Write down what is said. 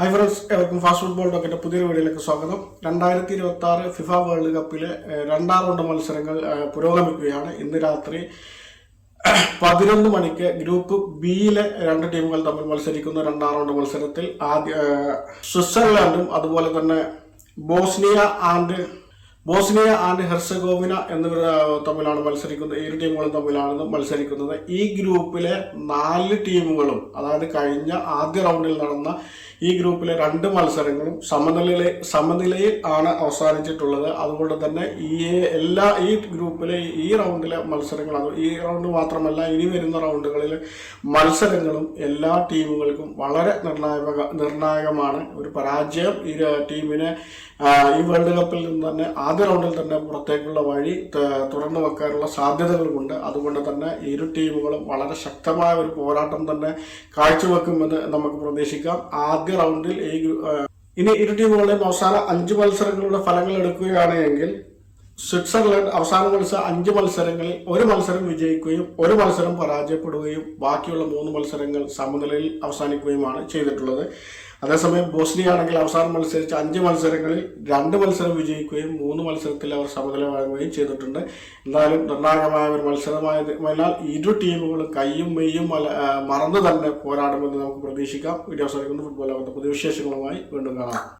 Hi friends, എവർക്കും fast football ടോക്കിന്റെ പുതിയൊരു വീഡിയോയിലേക്ക് സ്വാഗതം. 2026 ഫിഫ വേൾഡ് കപ്പിലെ രണ്ടാം റൗണ്ട് മത്സരങ്ങൾ പുരോഗമിക്കുകയാണ്. ഇന്ന് രാത്രി 11 മണിക്ക് ഗ്രൂപ്പ് ബിയിലെ രണ്ട് ടീമുകൾ തമ്മിൽ മത്സരിക്കുന്ന രണ്ടാം റൗണ്ട് മത്സരത്തിൽ സ്വിറ്റ്സർലാൻഡും അതുപോലെ തന്നെ ബോസ്നിയ ആൻഡ് ഹെർസഗോവിന എന്നിവർ തമ്മിലാണ് മത്സരിക്കുന്നത്. ഇരു ടീമുകളും തമ്മിലാണ് മത്സരിക്കുന്നത്. ഈ ഗ്രൂപ്പിലെ 4 ടീമുകളും, അതായത് കഴിഞ്ഞ ആദ്യ റൗണ്ടിൽ നടന്ന ഈ ഗ്രൂപ്പിലെ 2 മത്സരങ്ങളും സമനിലയിൽ ആണ് അവസാനിച്ചിട്ടുള്ളത്. അതുകൊണ്ട് തന്നെ ഈ ഗ്രൂപ്പിലെ ഈ റൗണ്ടിലെ മത്സരങ്ങൾ, ഈ റൗണ്ട് മാത്രമല്ല ഇനി വരുന്ന റൗണ്ടുകളിലെ മത്സരങ്ങളും എല്ലാ ടീമുകൾക്കും വളരെ നിർണായകമാണ്. ഒരു പരാജയം ഈ ടീമിനെ ഈ വേൾഡ് കപ്പിൽ നിന്ന് തന്നെ ആദ്യ റൗണ്ടിൽ തന്നെ പുറത്തേക്കുള്ള വഴി തുറന്നു വെക്കാനുള്ള സാധ്യതകളുമുണ്ട്. അതുകൊണ്ട് തന്നെ ഇരു ടീമുകളും വളരെ ശക്തമായ ഒരു പോരാട്ടം തന്നെ കാഴ്ചവെക്കുമെന്ന് നമുക്ക് പ്രതീക്ഷിക്കാം. ആദ്യ റൗണ്ടിൽ ഇനി ഇരു ടീമുകളുടെയും അവസാന 5 മത്സരങ്ങളുടെ ഫലങ്ങൾ എടുക്കുകയാണ് എങ്കിൽ സ്വിറ്റ്സർലൻഡ് അവസാന 5 മത്സരങ്ങളിൽ 1 മത്സരം വിജയിക്കുകയും 1 മത്സരം പരാജയപ്പെടുകയും ബാക്കിയുള്ള 3 മത്സരങ്ങൾ സമനിലയിൽ അവസാനിക്കുകയുമാണ് ചെയ്തിട്ടുള്ളത്. അതേസമയം ബോസ്നിയ ആണെങ്കിൽ അവസാനം മത്സരിച്ച 5 മത്സരങ്ങളിൽ 2 മത്സരം വിജയിക്കുകയും 3 മത്സരത്തിൽ അവർ സമനില വഴങ്ങുകയും ചെയ്തിട്ടുണ്ട്. എന്തായാലും നിർണായകമായ ഒരു മത്സരമായതിനാൽ ഇരു ടീമുകളും കയ്യും മെയ്യും മറന്നു തന്നെ പോരാടുമെന്ന് നമുക്ക് പ്രതീക്ഷിക്കാം. വീഡിയോ അവസാനിക്കുന്ന ഫുട്ബോൾ ലോകത്തെ പുതിയ വിശേഷങ്ങളുമായി വീണ്ടും കാണാം.